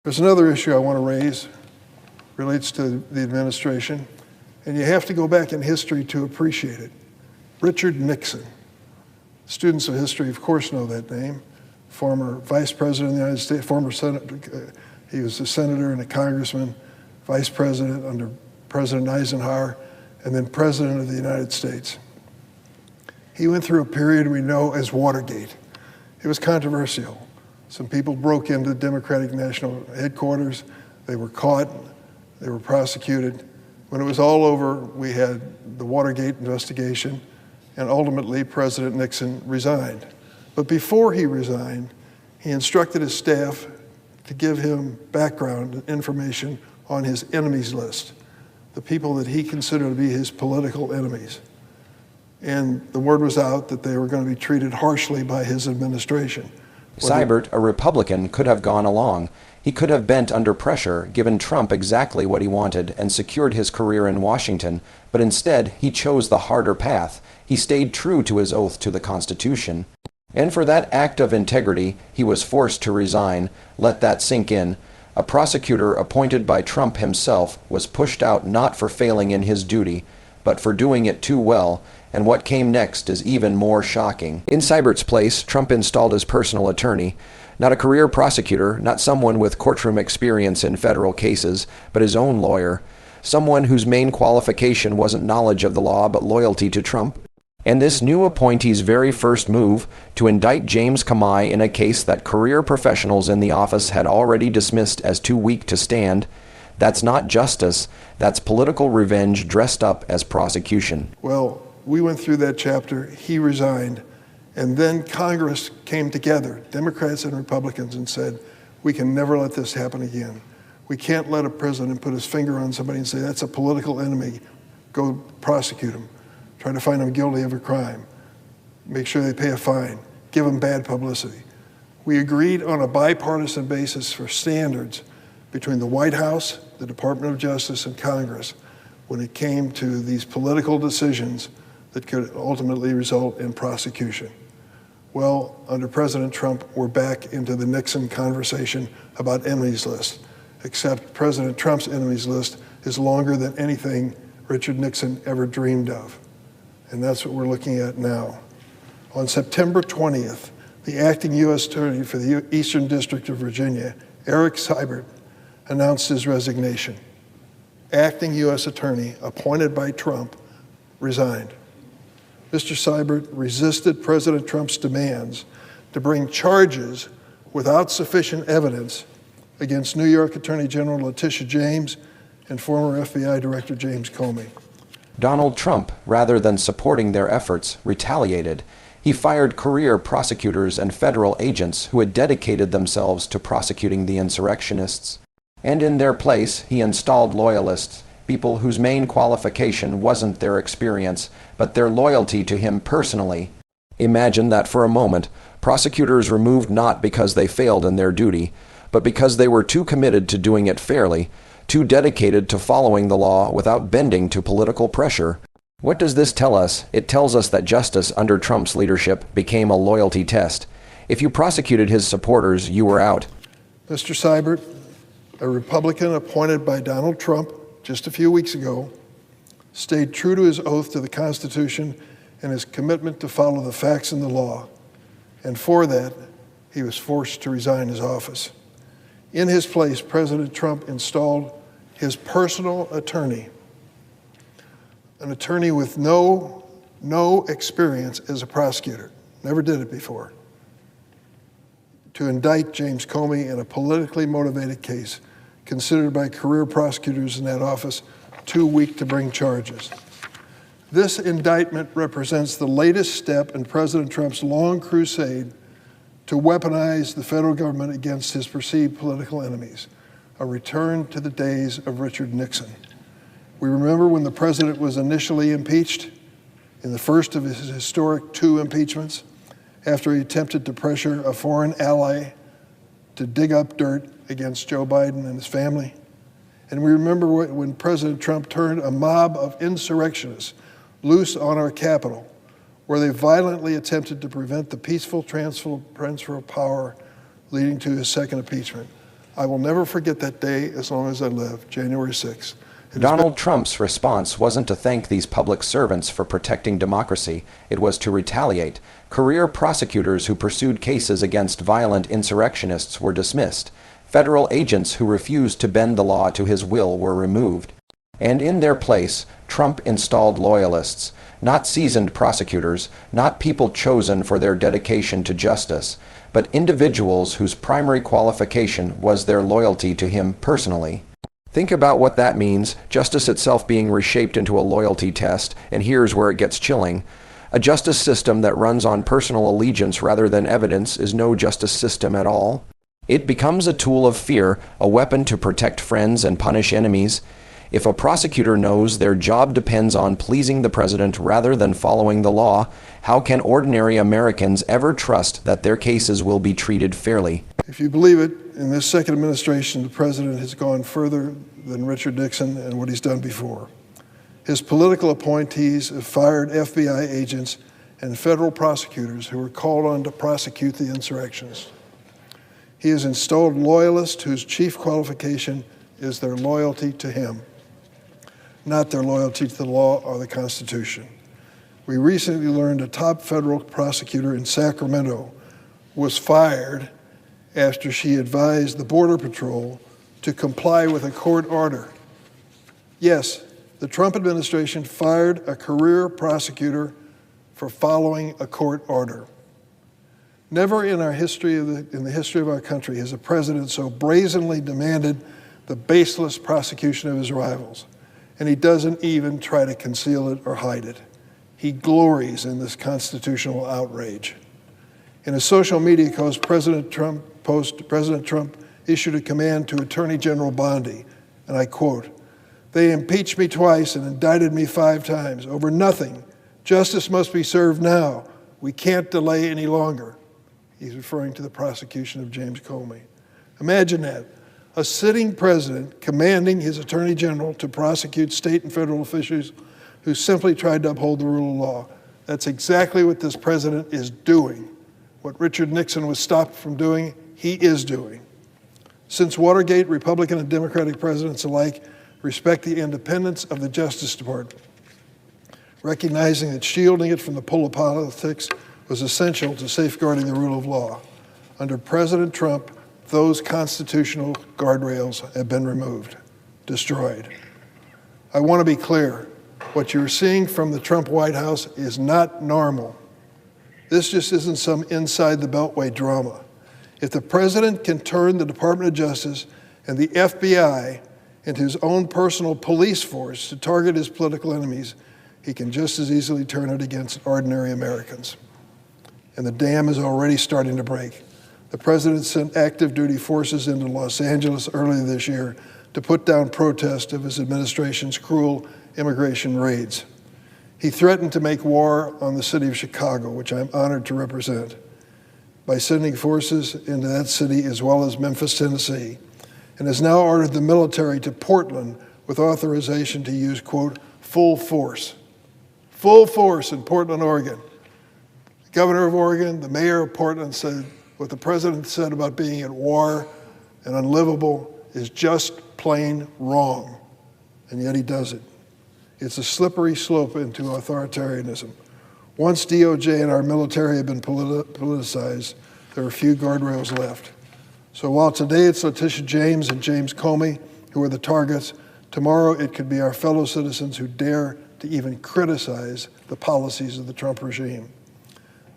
There's another issue I want to raise, relates to the administration, and you have to go back in history to appreciate it. Richard Nixon. Students of history, of course, know that name. Former Vice President of the United States, former Senator, he was a senator and a congressman, Vice President under President Eisenhower, and then President of the United States. He went through a period we know as Watergate. It was controversial. Some people broke into Democratic National Headquarters. They were caught. They were prosecuted. When it was all over, we had the Watergate investigation, and ultimately President Nixon resigned. But before he resigned, he instructed his staff to give him background information on his enemies list, the people that he considered to be his political enemies. And the word was out that they were going to be treated harshly by his administration. Seibert, a Republican, could have gone along. He could have bent under pressure, given Trump exactly what he wanted, and secured his career in Washington, but instead he chose the harder path. He stayed true to his oath to the Constitution. And for that act of integrity, he was forced to resign. Let that sink in. A prosecutor appointed by Trump himself was pushed out not for failing in his duty, but for doing it too well, and what came next is even more shocking. In Seibert's place, Trump installed his personal attorney, not a career prosecutor, not someone with courtroom experience in federal cases, but his own lawyer, someone whose main qualification wasn't knowledge of the law but loyalty to Trump. And this new appointee's very first move, to indict James Comey in a case that career professionals in the office had already dismissed as too weak to stand, that's not justice, that's political revenge dressed up as prosecution. Well, we went through that chapter, he resigned, and then Congress came together, Democrats and Republicans, and said, we can never let this happen again. We can't let a president put his finger on somebody and say, that's a political enemy, go prosecute him. Try to find them guilty of a crime. Make sure they pay a fine. Give them bad publicity. We agreed on a bipartisan basis for standards between the White House, the Department of Justice, and Congress when it came to these political decisions that could ultimately result in prosecution. Well, under President Trump, we're back into the Nixon conversation about enemies list, except President Trump's enemies list is longer than anything Richard Nixon ever dreamed of. And that's what we're looking at now. On September 20th, the acting U.S. Attorney for the Eastern District of Virginia, Eric Seibert, announced his resignation. Acting U.S. Attorney, appointed by Trump, resigned. Mr. Seibert resisted President Trump's demands to bring charges without sufficient evidence against New York Attorney General Letitia James and former FBI Director James Comey. Donald Trump, rather than supporting their efforts, retaliated. He fired career prosecutors and federal agents who had dedicated themselves to prosecuting the insurrectionists. And in their place, he installed loyalists, people whose main qualification wasn't their experience, but their loyalty to him personally. Imagine that for a moment. Prosecutors removed not because they failed in their duty, but because they were too committed to doing it fairly, too dedicated to following the law without bending to political pressure. What does this tell us? It tells us that justice under Trump's leadership became a loyalty test. If you prosecuted his supporters, you were out. Mr. Seibert, a Republican appointed by Donald Trump just a few weeks ago, stayed true to his oath to the Constitution and his commitment to follow the facts and the law. And for that, he was forced to resign his office. In his place, President Trump installed his personal attorney, an attorney with no experience as a prosecutor, never did it before, to indict James Comey in a politically motivated case considered by career prosecutors in that office too weak to bring charges. This indictment represents the latest step in President Trump's long crusade to weaponize the federal government against his perceived political enemies, a return to the days of Richard Nixon. We remember when the president was initially impeached in the first of his historic 2 impeachments, after he attempted to pressure a foreign ally to dig up dirt against Joe Biden and his family. And we remember when President Trump turned a mob of insurrectionists loose on our Capitol, where they violently attempted to prevent the peaceful transfer of power leading to his second impeachment. I will never forget that day as long as I live, January 6th. Donald Trump's response wasn't to thank these public servants for protecting democracy. It was to retaliate. Career prosecutors who pursued cases against violent insurrectionists were dismissed. Federal agents who refused to bend the law to his will were removed. And in their place, Trump installed loyalists, not seasoned prosecutors, not people chosen for their dedication to justice, but individuals whose primary qualification was their loyalty to him personally. Think about what that means, justice itself being reshaped into a loyalty test, and here's where it gets chilling. A justice system that runs on personal allegiance rather than evidence is no justice system at all. It becomes a tool of fear, a weapon to protect friends and punish enemies. If a prosecutor knows their job depends on pleasing the president rather than following the law, how can ordinary Americans ever trust that their cases will be treated fairly? If you believe it, in this second administration, the president has gone further than Richard Nixon and what he's done before. His political appointees have fired FBI agents and federal prosecutors who were called on to prosecute the insurrectionists. He has installed loyalists whose chief qualification is their loyalty to him, not their loyalty to the law or the Constitution. We recently learned a top federal prosecutor in Sacramento was fired after she advised the Border Patrol to comply with a court order. Yes, the Trump administration fired a career prosecutor for following a court order. Never in the history of our country has a president so brazenly demanded the baseless prosecution of his rivals, and he doesn't even try to conceal it or hide it. He glories in this constitutional outrage. In a social media post, President Trump issued a command to Attorney General Bondi, and I quote, "They impeached me twice and indicted me 5 times over nothing. Justice must be served now. We can't delay any longer." He's referring to the prosecution of James Comey. Imagine that, a sitting president commanding his attorney general to prosecute state and federal officials who simply tried to uphold the rule of law. That's exactly what this president is doing. What Richard Nixon was stopped from doing, he is doing. Since Watergate, Republican and Democratic presidents alike respect the independence of the Justice Department, recognizing that shielding it from the pull of politics was essential to safeguarding the rule of law. Under President Trump, those constitutional guardrails have been removed, destroyed. I want to be clear. What you're seeing from the Trump White House is not normal. This just isn't some inside the Beltway drama. If the president can turn the Department of Justice and the FBI into his own personal police force to target his political enemies, he can just as easily turn it against ordinary Americans. And the dam is already starting to break. The president sent active duty forces into Los Angeles earlier this year to put down protest of his administration's cruel immigration raids. He threatened to make war on the city of Chicago, which I'm honored to represent, by sending forces into that city as well as Memphis, Tennessee, and has now ordered the military to Portland with authorization to use, quote, full force. Full force in Portland, Oregon. The governor of Oregon, the mayor of Portland said what the president said about being at war and unlivable is just plain wrong, and yet he does it. It's a slippery slope into authoritarianism. Once DOJ and our military have been politicized, there are few guardrails left. So while today it's Letitia James and James Comey who are the targets, tomorrow it could be our fellow citizens who dare to even criticize the policies of the Trump regime.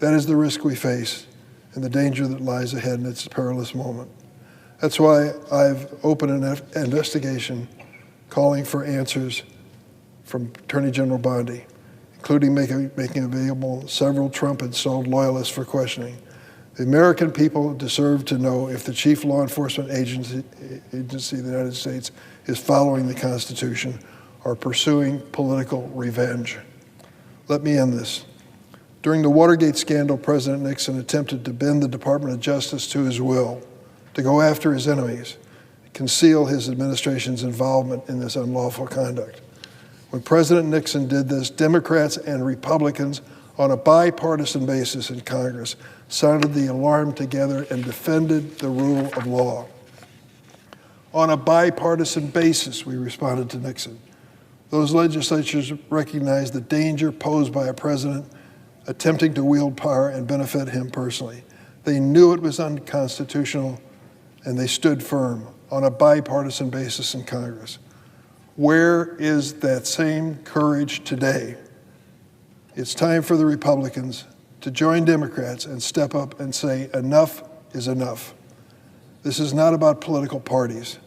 That is the risk we face and the danger that lies ahead in its perilous moment. That's why I've opened an investigation calling for answers from Attorney General Bondi, including making available several Trump-installed loyalists for questioning. The American people deserve to know if the chief law enforcement agency of the United States is following the Constitution or pursuing political revenge. Let me end this. During the Watergate scandal, President Nixon attempted to bend the Department of Justice to his will, to go after his enemies, conceal his administration's involvement in this unlawful conduct. When President Nixon did this, Democrats and Republicans on a bipartisan basis in Congress sounded the alarm together and defended the rule of law. On a bipartisan basis, we responded to Nixon. Those legislatures recognized the danger posed by a president attempting to wield power and benefit him personally. They knew it was unconstitutional, and they stood firm on a bipartisan basis in Congress. Where is that same courage today? It's time for the Republicans to join Democrats and step up and say, enough is enough. This is not about political parties.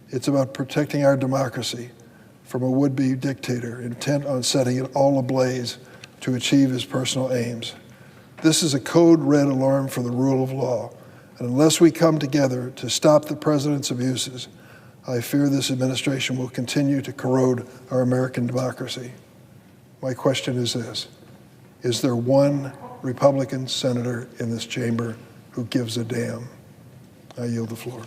It's about protecting our democracy from a would-be dictator intent on setting it all ablaze to achieve his personal aims. This is a code red alarm for the rule of law. And unless we come together to stop the president's abuses, I fear this administration will continue to corrode our American democracy. My question is this: is there one Republican senator in this chamber who gives a damn? I yield the floor.